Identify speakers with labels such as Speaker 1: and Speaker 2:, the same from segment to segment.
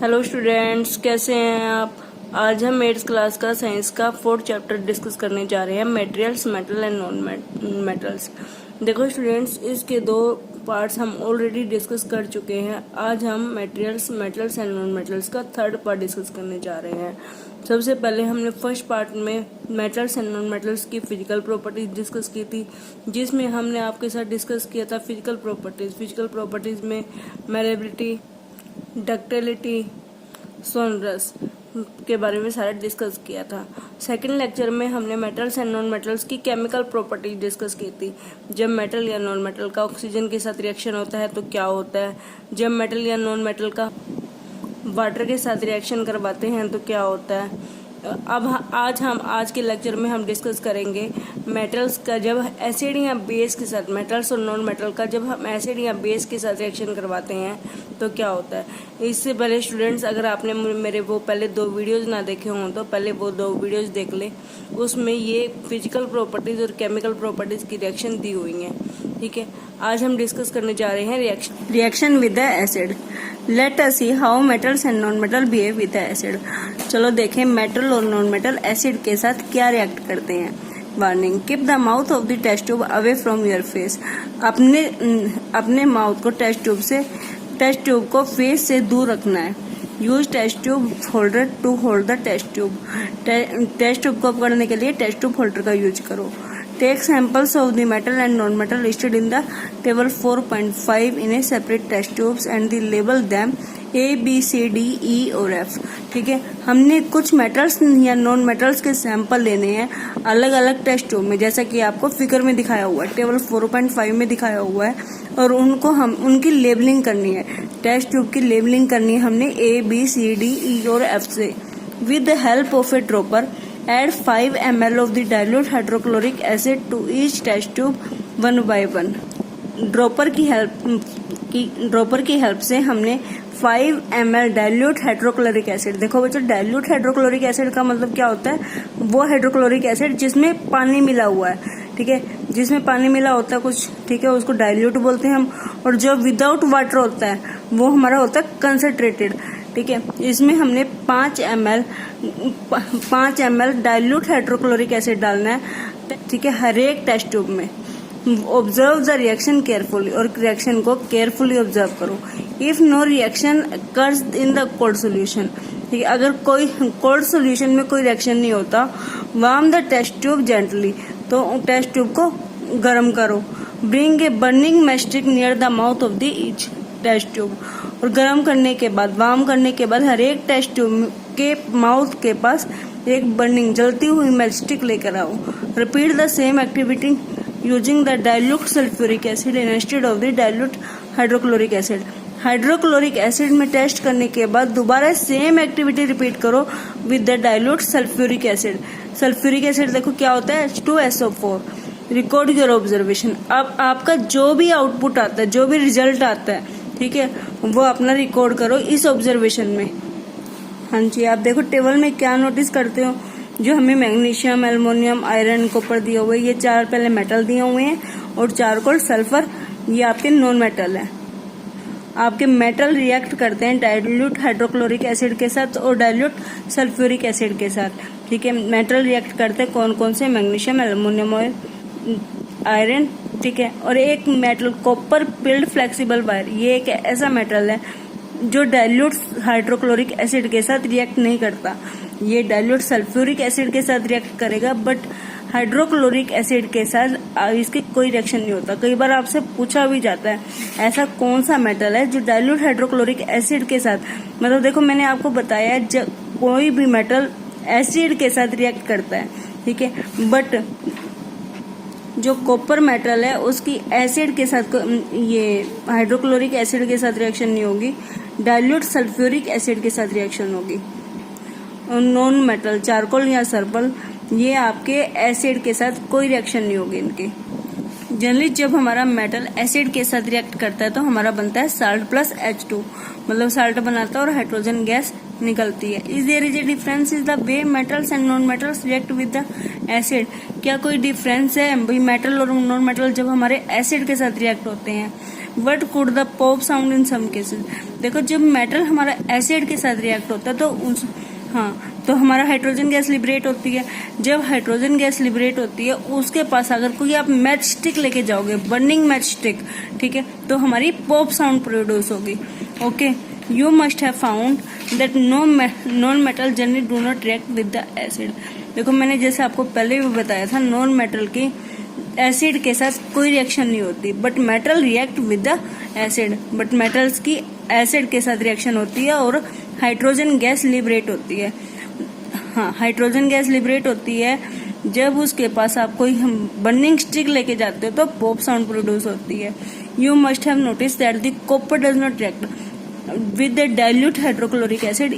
Speaker 1: Hello students, कैसे हैं आप। आज हम 8th क्लास का साइंस का 4th चैप्टर डिस्कस करने जा रहे हैं, materials, metal and non metals. देखो स्टूडेंट्स, इसके दो पार्ट्स हम ऑलरेडी डिस्कस कर चुके हैं। आज हम materials, metals and non metals का थर्ड पार्ट डिस्कस करने जा रहे हैं। सबसे पहले हमने फर्स्ट पार्ट में मेटल्स एंड नॉन मेटल्स की फिजिकल प्रॉपर्टीज डिस्कस की थी, जिसमें हमने आपके साथ डिस्कस किया था फिजिकल प्रॉपर्टीज में मैलेबिलिटी, डक्टिलिटी, सोनरस के बारे में सारा डिस्कस किया था। सेकंड लेक्चर में हमने मेटल्स एंड नॉन मेटल्स की केमिकल प्रॉपर्टीज डिस्कस की थी। जब मेटल या नॉन मेटल का ऑक्सीजन के साथ रिएक्शन होता है तो क्या होता है, जब मेटल या नॉन मेटल का वाटर के साथ रिएक्शन करवाते हैं तो क्या होता है। अब आज के लेक्चर में हम डिस्कस करेंगे मेटल्स का जब एसिड या बेस के साथ, मेटल्स और नॉन मेटल का जब हम एसिड या बेस के साथ रिएक्शन करवाते हैं तो क्या होता है। इससे पहले स्टूडेंट्स, अगर आपने मेरे वो पहले 2 वीडियोस ना देखे हों तो पहले वो 2 वीडियोस देख ले। उसमें ये फिजिकल प्रॉपर्टीज और केमिकल प्रॉपर्टीज की रिएक्शन दी हुई हैं। ठीक है, आज हम डिस्कस करने जा रहे हैं reaction with the acid. Let us see how metals and non metal behave with the acid. चलो देखें मेटल और नॉन मेटल एसिड के साथ क्या रिएक्ट करते हैं। Warning, keep the mouth of the test tube away from your face. अपने mouth को टेस्ट ट्यूब को फेस से दूर रखना है। Use test tube holder to hold the test tube. Test tube को पकड़ने के लिए टेस्ट ट्यूब होल्डर का यूज करो। Take samples of the metal and non-metal listed in the table 4.5 in a separate test tubes and the label them A, B, C, D, E और F। ठीक है, हमने कुछ मेटल्स या non metals के sample लेने हैं अलग अलग टेस्ट ट्यूब में, जैसा कि आपको फिगर में दिखाया हुआ है, टेबल 4.5 में दिखाया हुआ है। और उनको हम उनकी लेबलिंग करनी है, टेस्ट ट्यूब की लेबलिंग करनी है हमने A, B, C, D, E और F से। With the help of a dropper, add 5 ml of the dilute hydrochloric acid to each test tube one by one। Dropper की help से हमने 5 ml dilute hydrochloric acid. देखो बच्चों, dilute hydrochloric acid का मतलब क्या होता है, वो हाइड्रोक्लोरिक एसिड जिसमें पानी मिला हुआ है। ठीक है, जिसमें पानी मिला होता है कुछ, ठीक है, उसको डाइल्यूट बोलते हैं हम। और जो विदाउट वाटर होता है वो हमारा होता है कंसंट्रेटेड। ठीक है, इसमें हमने 5 ml डाइल्यूट हाइड्रोक्लोरिक एसिड डालना है। ठीक है, हर एक टेस्ट ट्यूब में। ऑब्जर्व द रिएक्शन केयरफुली, और रिएक्शन को केयरफुली ऑब्जर्व करो। If no reaction occurs in the cold solution. ठीक है, अगर कोई कोल्ड सोल्यूशन में कोई रिएक्शन नहीं होता, warm the test tube gently, तो टेस्ट ट्यूब को गर्म करो। Bring a burning matchstick near the mouth of the each test tube. और गर्म करने के बाद, वार्म करने के बाद हर एक टेस्ट ट्यूब के माउथ के पास एक बर्निंग जलती हुई मैचस्टिक लेकर आओ। Repeat the same activity using the dilute sulphuric acid instead of the dilute hydrochloric acid. Hydrochloric acid में टेस्ट करने के बाद दोबारा सेम एक्टिविटी रिपीट करो with the dilute sulphuric acid. Sulphuric acid देखो क्या होता है, H2SO4। Record your observation. अब आपका जो भी आउटपुट आता है, जो भी रिजल्ट आता है, ठीक है, वो अपना रिकॉर्ड करो इस ऑब्जर्वेशन में। हाँ जी, आप देखो टेबल में क्या नोटिस करते हो, जो हमें मैग्नीशियम, एल्युमिनियम, आयरन, कॉपर दिए हुए, ये 4 पहले मेटल दिए हुए हैं और चारकोल, सल्फर, ये आपके नॉन मेटल है। आपके मेटल रिएक्ट करते हैं डाइल्यूट हाइड्रोक्लोरिक एसिड के साथ और डाइल्यूट सल्फ्यूरिक एसिड के साथ। ठीक है, मेटल रिएक्ट करते हैं कौन कौन से, मैग्नीशियम, एल्युमिनियम और आयरन। ठीक है, और एक metal copper peeled flexible wire, ये एक ऐसा मेटल है जो डाइल्यूट हाइड्रोक्लोरिक एसिड के साथ रिएक्ट नहीं करता। ये डाइल्यूट सल्फ्यूरिक एसिड के साथ रिएक्ट करेगा, बट हाइड्रोक्लोरिक एसिड के साथ इसके कोई रिएक्शन नहीं होता। कई बार आपसे पूछा भी जाता है ऐसा कौन सा मेटल है जो डाइल्यूट हाइड्रोक्लोरिक एसिड के साथ, मतलब देखो मैंने आपको बताया जब कोई भी मेटल एसिड के साथ रिएक्ट करता है, ठीक है, बट जो कॉपर मेटल है उसकी एसिड के साथ, ये हाइड्रोक्लोरिक एसिड के साथ रिएक्शन नहीं होगी, डाइल्यूट सल्फ्यूरिक एसिड के साथ रिएक्शन होगी। और नॉन मेटल, चारकोल या सर्पल, ये आपके एसिड के साथ कोई रिएक्शन नहीं होगी इनके। जनरली जब हमारा मेटल एसिड के साथ रिएक्ट करता है तो हमारा बनता है साल्ट प्लस H2, मतलब साल्ट बनाता है और हाइड्रोजन गैस निकलती है। Is there is a difference is the way metals and non metals react with the acid. क्या कोई डिफरेंस है भाई मेटल और नॉन मेटल जब हमारे एसिड के साथ रिएक्ट होते हैं। What could the pop sound in some cases. देखो जब मेटल हमारा एसिड के साथ रिएक्ट होता है तो हमारा हाइड्रोजन गैस लिबरेट होती है। जब हाइड्रोजन गैस लिबरेट होती है उसके पास अगर कोई आप मैच स्टिक लेके जाओगे, बर्निंग मैच स्टिक, ठीक है, तो हमारी पॉप साउंड प्रोड्यूस होगी। Okay, you must have found that non metal generally do not react with the acid. देखो मैंने जैसे आपको पहले भी बताया था, नॉन मेटल की एसिड के साथ कोई रिएक्शन नहीं होती, but metal react with the acid. But metals की एसिड के साथ रिएक्शन होती है और हाइड्रोजन गैस लिबरेट होती है। हाँ, हाइड्रोजन गैस लिबरेट होती है। जब उसके पास आप कोई बर्निंग स्टिक लेके जाते हो तो पॉप साउंड प्रोड्यूस होती है। You must have notice that the copper does not react with the dilute hydrochloric acid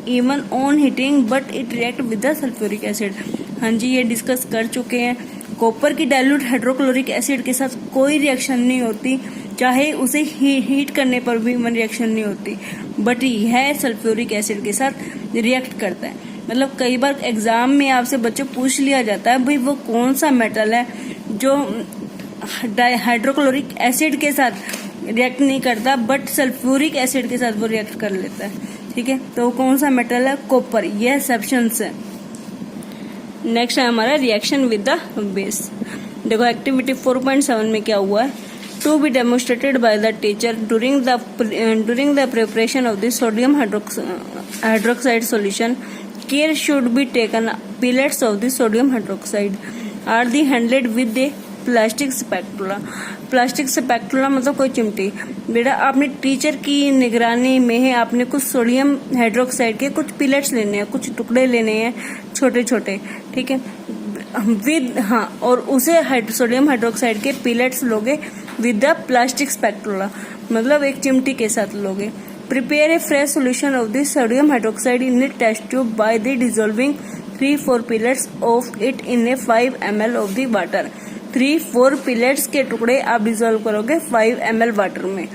Speaker 1: even on heating, but it react with the sulphuric acid. हाँ जी, ये डिस्कस कर चुके हैं। कॉपर की डाइल्यूट हाइड्रोक्लोरिक एसिड के साथ कोई रिएक्शन नहीं होती, चाहे उसे हीट करने पर भी रिएक्शन नहीं होती, बट यह सल्फ्यूरिक एसिड के साथ रिएक्ट करता है। मतलब कई बार एग्जाम में आपसे बच्चे पूछ लिया जाता है भाई वो कौन सा मेटल है जो हाइड्रोक्लोरिक एसिड के साथ रिएक्ट नहीं करता बट सल्फ्यूरिक एसिड के साथ वो रिएक्ट कर लेता है, ठीक है, तो कौन सा मेटल है? कॉपर। यह सब्सटेंस है। नेक्स्ट है हमारा रिएक्शन विद द बेस। देखो एक्टिविटी 4.7 में क्या हुआ है, to be demonstrated by the teacher during the preparation of the sodium hydroxide solution, care should be taken pellets of the sodium hydroxide are the handled with the plastic spatula. Plastic spatula मतलब कोई चिमटी। बेटा आपने teacher की निगरानी में आपने कुछ सोडियम हाइड्रोक्साइड के कुछ पिलेट्स लेने हैं, कुछ टुकड़े लेने हैं छोटे छोटे, ठीक है, विद और उसे सोडियम हाइड्रोक्साइड के पिलेट्स लोगे विद द प्लास्टिक स्पैक्टुला, मतलब एक चिमटी के साथ लोगे। Prepare a fresh solution of the sodium hydroxide in a test tube by the dissolving 3-4 pellets of it in a 5 ml of the water. 3-4 pellets के टुकड़े आप डिजोल्व करोगे 5 ml वाटर में।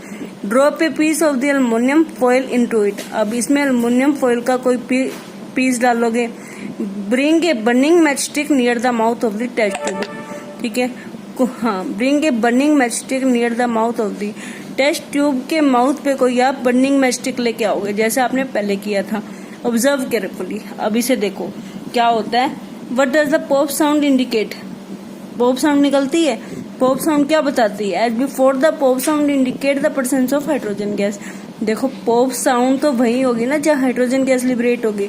Speaker 1: Drop a piece of the aluminium foil into it. अब इसमें aluminium foil का कोई piece डालोगे। Bring a burning matchstick near the mouth of the test tube, ठीक है, bring a burning matchstick near the mouth of the test tube के mouth पे कोई आप बर्निंग मैच स्टिक लेके आओगे जैसे आपने पहले किया था। Observe carefully. अब इसे देखो क्या होता है। What does the pop sound indicate? Pop sound निकलती है। पॉप साउंड क्या बताती है? As before the pop sound indicate the presence of hydrogen gas. देखो पॉप साउंड तो वही होगी ना जहाँ हाइड्रोजन गैस लिबरेट होगी।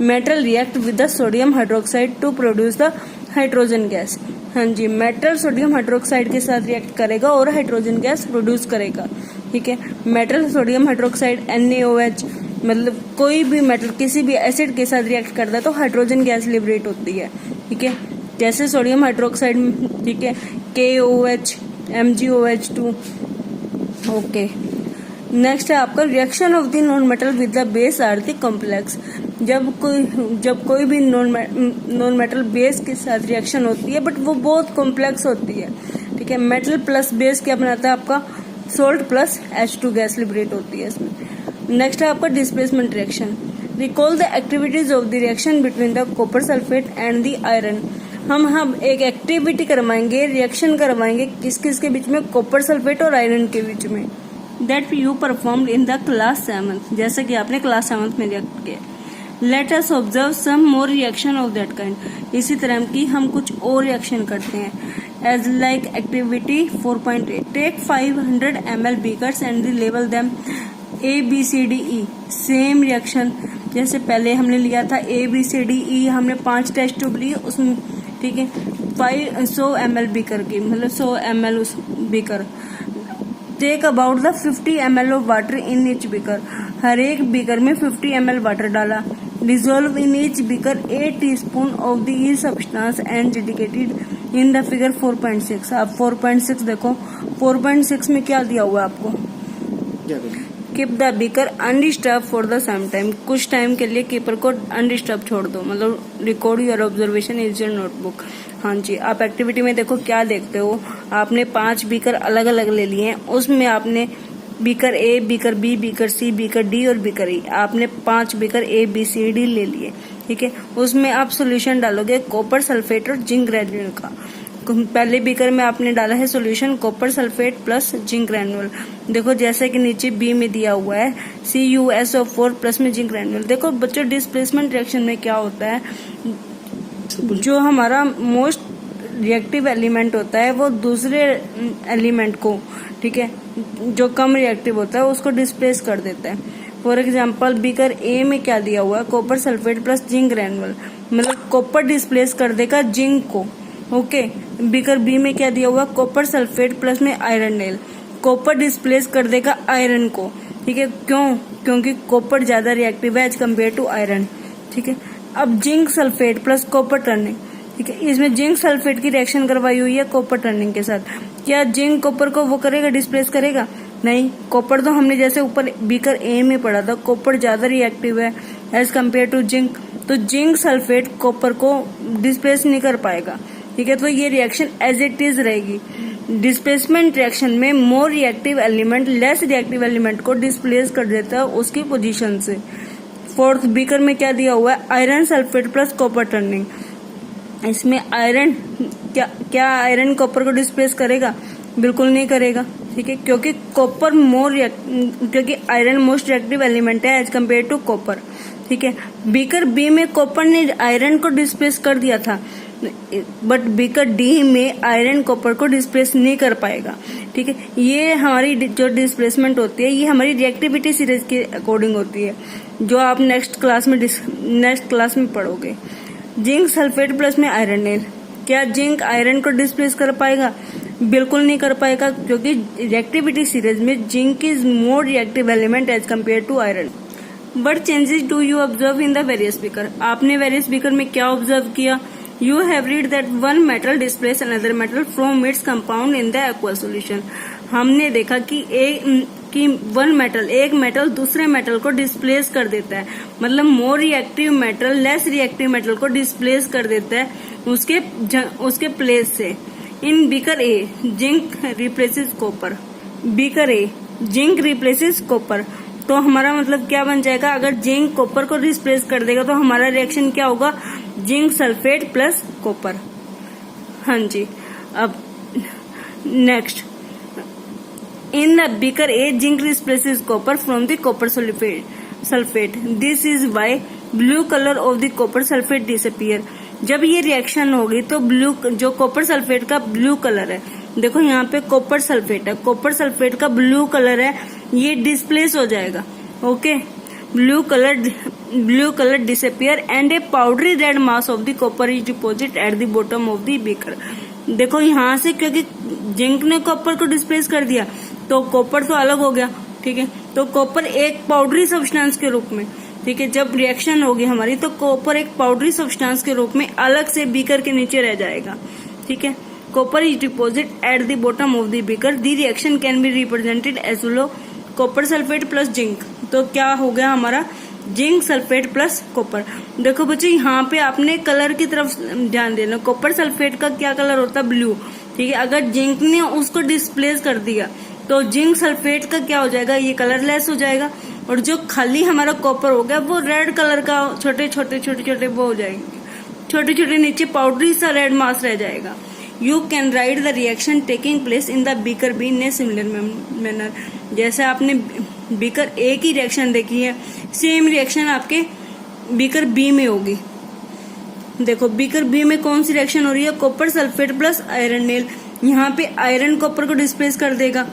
Speaker 1: Metal react with the sodium hydroxide to produce the hydrogen gas. हाँ जी, मेटल सोडियम हाइड्रोक्साइड के साथ रिएक्ट करेगा और हाइड्रोजन गैस प्रोड्यूस करेगा, ठीक है। मेटल सोडियम हाइड्रोक्साइड NaOH, मतलब कोई भी मेटल किसी भी एसिड के साथ रिएक्ट करता है तो हाइड्रोजन गैस लिबरेट होती है, ठीक है, जैसे सोडियम हाइड्रोक्साइड, ठीक है, KOH, MgOH2। ओके, नेक्स्ट है आपका reaction of the non metal with the base are the complex. जब कोई भी नॉन मेटल बेस के साथ रिएक्शन होती है बट वो बहुत कॉम्प्लेक्स होती है, ठीक है। मेटल प्लस बेस क्या बनाता है आपका? Salt plus H2 gas liberate होती है इसमें। नेक्स्ट है आपका displacement reaction. Recall the activities of the reaction between the copper sulphate and the iron. हम एक एक्टिविटी करवाएंगे, रिएक्शन करवाएंगे किस किस के बीच में? कॉपर सल्फेट और आयरन के बीच में। That you performed in the class 7th, जैसे कि आपने क्लास 7th में रिएक्ट किया। Let us observe some more reaction of that kind. इसी तरह की हम कुछ और रिएक्शन करते हैं। As like activity 4.8, take 500 ml beakers and label them ABCDE। Same reaction जैसे पहले हमने लिया था ABCDE, हमने 5 टेस्ट ट्यूब लिए उसमें, ठीक है, 100 ml बीकर की, मतलब 100 ml उस beaker. Take about the 50 ml of water in each beaker. हर एक बीकर में 50 ml वाटर डाला। Dissolve in each beaker 8 teaspoon of the each substance and indicated in the figure 4.6। आप 4.6 देखो, 4.6 में क्या दिया हुआ है आपको? Keep the beaker undisturb for the some time. कुछ टाइम के लिए कीपर को अनडिस्टर्ब छोड़ दो, मतलब record your observation is your notebook. हाँ जी, आप एक्टिविटी में देखो क्या देखते हो। आपने 5 बीकर अलग अलग ले लिए हैं, उसमें आपने beaker A, beaker B, beaker C, beaker D और बीकर E, आपने 5 बीकर ABCD ले लिए, ठीक है। उसमें आप सोल्यूशन डालोगे कॉपर सल्फेट और जिंक ग्रेन्यूल का। पहले बीकर में आपने डाला है solution copper sulphate plus zinc granule. देखो जैसे कि नीचे बी में दिया हुआ है CuSO4 प्लस में जिंक ग्रैन्युल। देखो बच्चों डिस्प्लेसमेंट रिएक्शन में क्या होता है, जो हमारा मोस्ट रिएक्टिव एलिमेंट होता है वो दूसरे एलिमेंट को, ठीक है, जो कम रिएक्टिव होता है उसको डिस्प्लेस कर देता है। फॉर एग्जाम्पल बीकर ए में क्या दिया हुआ है, कॉपर सल्फेट प्लस जिंक ग्रैन्युल, मतलब कॉपर डिस्प्लेस कर देगा जिंक को। ओके, बीकर बी में क्या दिया हुआ है, कॉपर सल्फेट प्लस में आयरन नेल, कॉपर डिस्प्लेस कर देगा आयरन को। ठीक है, क्यों? क्योंकि कॉपर ज्यादा रिएक्टिव है एज कम्पेयर टू आयरन। ठीक है, अब zinc sulphate plus copper turning, ठीक है, इसमें जिंक सल्फेट की रिएक्शन करवाई हुई है कॉपर टर्निंग के साथ। क्या जिंक कॉपर को वो करेगा, डिस्प्लेस करेगा? नहीं। कॉपर तो हमने जैसे ऊपर बीकर ए में पढ़ा था, कॉपर ज्यादा रिएक्टिव है एज कम्पेयर टू जिंक, तो जिंक सल्फेट कॉपर को डिस्प्लेस नहीं कर पाएगा। ठीक है, तो ये रिएक्शन एज इट इज रहेगी। डिस्प्लेसमेंट रिएक्शन में मोर reactive element less reactive element को डिस्प्लेस कर देता है उसकी पोजीशन से। फोर्थ बीकर में क्या दिया हुआ है, iron sulphate plus copper turning. इसमें आयरन क्या आयरन कॉपर को डिस्प्लेस करेगा? बिल्कुल नहीं करेगा। ठीक है, क्योंकि कॉपर क्योंकि आयरन मोस्ट रिएक्टिव एलिमेंट है एज कम्पेयर टू कॉपर। ठीक है, बीकर बी में कॉपर ने आयरन को डिस्प्लेस कर दिया था, बट बीकर डी में आयरन कॉपर को डिस्प्लेस नहीं कर पाएगा। ठीक है, ये हमारी जो डिस्प्लेसमेंट होती है ये हमारी रिएक्टिविटी सीरीज के अकॉर्डिंग होती है, जो आप नेक्स्ट क्लास में पढ़ोगे। जिंक सल्फेट प्लस में आयरन नेल, क्या जिंक आयरन को डिस्प्लेस कर पाएगा? बिल्कुल नहीं कर पाएगा, क्योंकि रिएक्टिविटी सीरीज में zinc is more reactive element as compare to iron. But changes do you observe in the various beaker? आपने वेरियस बीकर में क्या ऑब्जर्व किया? You have read that one metal displaces another metal from its compound in the aqueous solution. हमने देखा कि एक metal दूसरे metal को डिस्प्लेस कर देता है, मतलब मोर reactive metal less reactive metal को डिस्प्लेस कर देता है उसके प्लेस से। इन beaker A zinc replaces copper, beaker A zinc replaces copper, तो हमारा मतलब क्या बन जाएगा? अगर जिंक कॉपर को डिस्प्लेस कर देगा तो हमारा रिएक्शन क्या होगा? Zinc sulphate plus copper. हाँ जी, अब next in the beaker A zinc replaces copper from the copper sulphate. This is why blue colour of the copper sulphate disappear. जब ये रिएक्शन होगी तो ब्लू, जो कॉपर सल्फेट का ब्लू कलर है, देखो यहाँ पे कॉपर सल्फेट है, कॉपर सल्फेट का ब्लू कलर है, ये डिस्प्लेस हो जाएगा। Okay, blue colour disappear and a powdery red mass of the copper is deposit at the bottom of the beaker. देखो यहाँ से क्योंकि जिंक ने कॉपर को डिस्प्लेस कर दिया तो कॉपर तो अलग हो गया। ठीक है, तो कॉपर एक पाउडरी सब्सटेंस के रूप में, ठीक है, जब रिएक्शन होगी हमारी तो कॉपर एक पाउडरी सब्सटेंस के रूप में अलग से बीकर के नीचे रह जाएगा। ठीक है, copper is deposit at the bottom of the beaker. The reaction can be represented as low copper sulphate plus zinc. तो क्या हो गया हमारा? Zinc sulphate plus copper. देखो बच्चे यहाँ पे आपने कलर की तरफ ध्यान देना। कॉपर सल्फेट का क्या कलर होता है? ब्लू। ठीक है, अगर जिंक ने उसको डिस्प्लेस कर दिया तो जिंक सल्फेट का क्या हो जाएगा? ये कलरलेस हो जाएगा, और जो खाली हमारा कॉपर हो गया वो रेड कलर का, छोटे छोटे वो हो जाएंगे, छोटे छोटे नीचे पाउडरी सा रेड मास रह जाएगा। You can write the reaction taking place in the beaker be in a similar manner. जैसे आपने बीकर ए की रिएक्शन देखी है, सेम रिएक्शन आपके बीकर बी में होगी। देखो बीकर बी में कौन सी रिएक्शन हो रही है? Copper sulphate plus iron nail. यहाँ पे आयरन कॉपर को डिस्प्लेस कर देगा।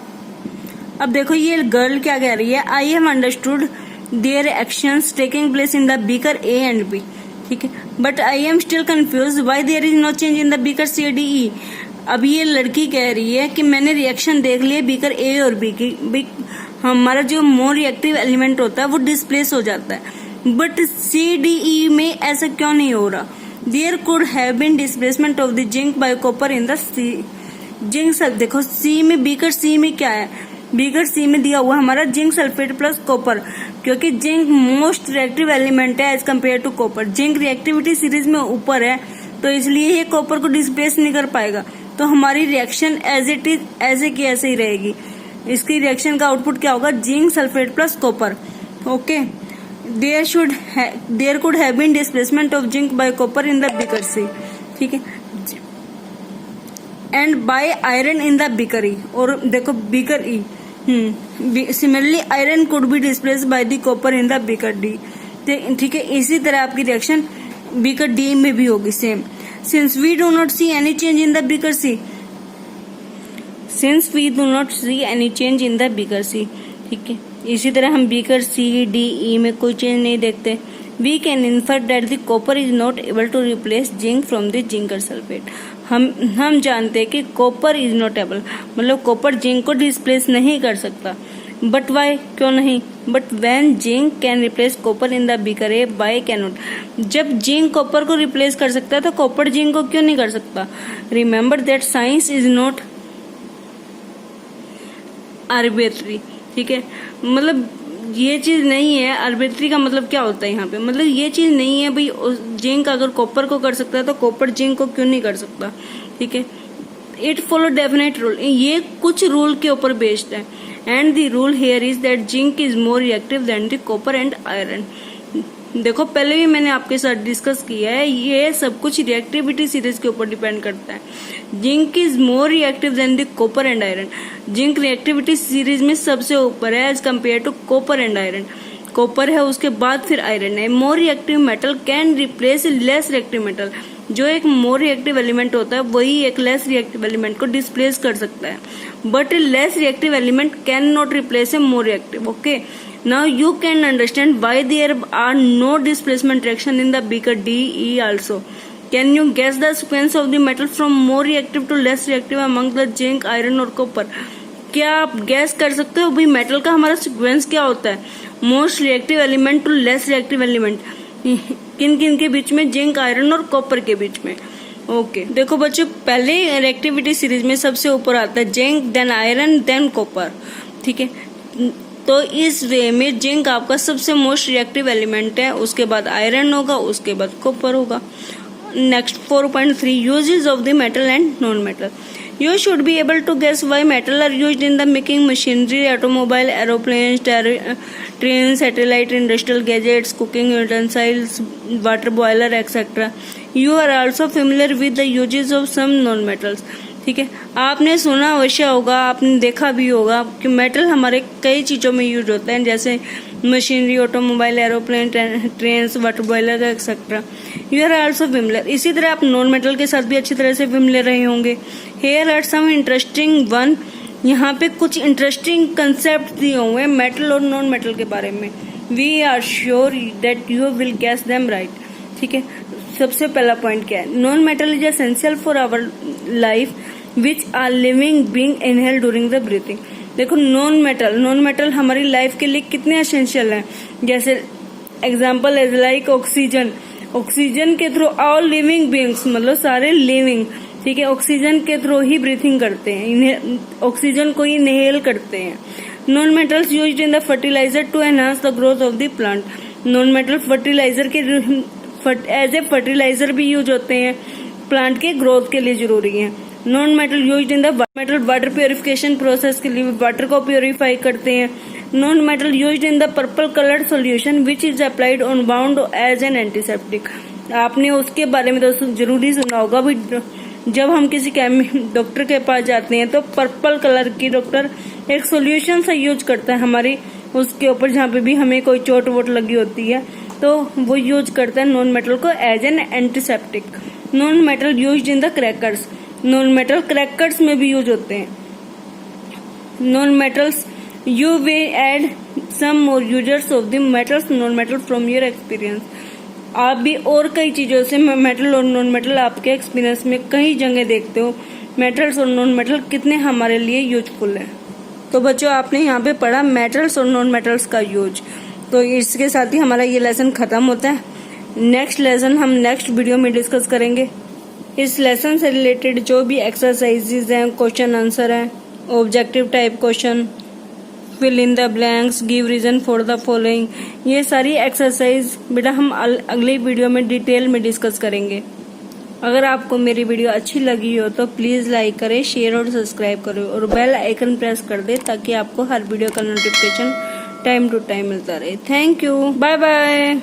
Speaker 1: अब देखो ये गर्ल क्या कह रही है, I have understood their actions taking place in the beaker A and B. ठीक है, but I am still confused why there is no change in the beaker C D E. अब ये लड़की कह रही है कि मैंने रिएक्शन देख लिया बीकर ए और बी की, हमारा जो मोर रिएक्टिव एलिमेंट होता है वो डिस्प्लेस हो जाता है, बट सी डी ई में ऐसा क्यों नहीं हो रहा? There could have been displacement of the zinc by copper in the C zinc सब। देखो सी में, बीकर सी में क्या है? बीकर सी में दिया हुआ हमारा जिंक सल्फेट प्लस कॉपर, क्योंकि जिंक मोस्ट रिएक्टिव एलिमेंट है as compare to copper. Zinc reactivity series में ऊपर है तो इसलिए ये कॉपर को डिस्प्लेस नहीं कर पाएगा, तो हमारी रिएक्शन एज इट इज ऐसे की ऐसे ही रहेगी। इसकी रिएक्शन का आउटपुट क्या होगा? Zinc sulphate plus copper. Okay, there could have been displacement of zinc by copper in the beaker C. ठीक है, and by iron in the beaker E, और देखो beaker E, similarly iron could be displace by the copper in the beaker D. ठीक है, इसी तरह आपकी reaction beaker D में भी होगी same. Since we do not see any change in the beaker C, since we do not see any change in the beaker C, ठीक है, इसी तरह हम बीकर सी डी ई में कोई चेंज नहीं देखते। We can infer that the copper is not able to replace zinc from the zinc sulphate. हम जानते हैं कि कॉपर इज नॉट एबल, मतलब कॉपर जिंक को डिस्प्लेस नहीं कर सकता। बट वाई, क्यों नहीं? But when zinc can replace copper in the beaker A, why can not? जब जिंक कॉपर को रिप्लेस कर सकता है तो कॉपर जिंक को क्यों नहीं कर सकता? Remember that science is not arbitrary. ठीक है, मतलब ये चीज नहीं है। आर्बिट्री का मतलब क्या होता है यहाँ पे? मतलब ये चीज नहीं है भाई, जिंक अगर कॉपर को कर सकता है तो कॉपर जिंक को क्यों नहीं कर सकता? ठीक है, इट फॉलो डेफिनेट रूल, ये कुछ रूल के ऊपर बेस्ड है। And the rule here is that zinc is more reactive than the copper and iron. देखो पहले भी मैंने आपके साथ डिस्कस किया है, ये सब कुछ रिएक्टिविटी सीरीज के ऊपर डिपेंड करता है। Zinc is more reactive than the copper and iron. Zinc reactivity series में सबसे ऊपर है as compare to copper and iron. Copper है, उसके बाद फिर आयरन है। More reactive metal can replace less reactive metal. जो एक मोर रिएक्टिव एलिमेंट होता है वही एक लेस रिएक्टिव एलिमेंट को डिस्प्लेस कर सकता है, but less reactive element can not replace a more reactive. Okay, now you can understand why there are no displacement reaction in the beaker DE also. Can you guess the sequence of the metal from more reactive to less reactive among the zinc, iron और copper? क्या आप gas कर सकते हो भाई metal का हमारा sequence क्या होता है? Most reactive element to less reactive element, किन किन के बीच में? जिंक, आयरन और कॉपर के बीच में। ओके, देखो बच्चों, पहले रिएक्टिविटी सीरीज में सबसे ऊपर आता है zinc, then iron, then copper. ठीक है, तो इस वे में जिंक आपका सबसे मोस्ट रिएक्टिव एलिमेंट है, उसके बाद आयरन होगा, उसके बाद कॉपर होगा। Next 4.3 uses of the metal and non metal. You should be able to guess why metal are used in the making machinery, automobile, aeroplanes, trains, satellite, industrial gadgets, cooking utensils, water boiler, etc. You are also familiar with the uses of some non-metals. ठीक है, आपने सुना अवश्य होगा, आपने देखा भी होगा कि मेटल हमारे कई चीजों में यूज होते हैं, जैसे machinery, automobile, aeroplane, trains, water boiler etcetera. You are also familiar. इसी तरह आप नॉन मेटल के साथ भी अच्छी तरह से फेमिलियर रहे होंगे। Here are some interesting one. यहाँ पे कुछ इंटरेस्टिंग कंसेप्ट दिए हुए हैं मेटल और नॉन मेटल के बारे में। We are sure that you will guess them right. ठीक है, सबसे पहला पॉइंट क्या है? Non metal is essential for our life which are living being inhale during the breathing. देखो नॉन मेटल हमारी लाइफ के लिए कितने एसेंशियल हैं। जैसे example is like oxygen. Oxygen के थ्रू ऑल लिविंग बीइंग्स, मतलब सारे लिविंग, ठीक है, ऑक्सीजन के थ्रू ही ब्रीथिंग करते हैं, ऑक्सीजन को ही इनहेल करते हैं। Non metals used in the fertiliser to enhance the growth of the plant. Non metal fertiliser के एज ए फर्टिलाइजर भी यूज होते हैं, प्लांट के ग्रोथ के लिए जरूरी है। Non metal used in the metal water purification process के लिए वाटर को प्योरीफाई करते हैं। Non metal used in the purple coloured solution which is applied on wound as an antiseptic. आपने उसके बारे में तो जरूरी सुना होगा भी, जब हम किसी डॉक्टर के पास जाते हैं तो पर्पल कलर की डॉक्टर एक सॉल्यूशन सा यूज करता है हमारी उसके ऊपर, जहाँ पे भी हमें कोई चोट वोट लगी होती है तो वो यूज करता है नॉन मेटल को as an antiseptic. Non metal used in the crackers. Non metal crackers में भी यूज होते हैं। Non metals you may add some more यूजर्स of the metals non metal from your experience. आप भी और कई चीजों से मेटल और नॉन मेटल आपके एक्सपीरियंस में कई जगह देखते हो मेटल्स और नॉन मेटल कितने हमारे लिए यूजफुल है। तो बच्चों आपने यहाँ पे पढ़ा मेटल्स और नॉन मेटल्स का यूज। तो इसके साथ ही हमारा ये लेसन खत्म होता है। नेक्स्ट लेसन हम नेक्स्ट वीडियो में डिस्कस करेंगे। इस लेसन से रिलेटेड जो भी एक्सरसाइजेज हैं, क्वेश्चन आंसर हैं, objective type question, fill in the blanks, give reason for the following, ये सारी एक्सरसाइज बेटा हम अगली वीडियो में डिटेल में डिस्कस करेंगे। अगर आपको मेरी वीडियो अच्छी लगी हो तो प्लीज लाइक करें, शेयर और सब्सक्राइब करें और बेल आइकन प्रेस कर दे ताकि आपको हर वीडियो का नोटिफिकेशन टाइम टू टाइम मिलता रहे। Thank you, bye bye.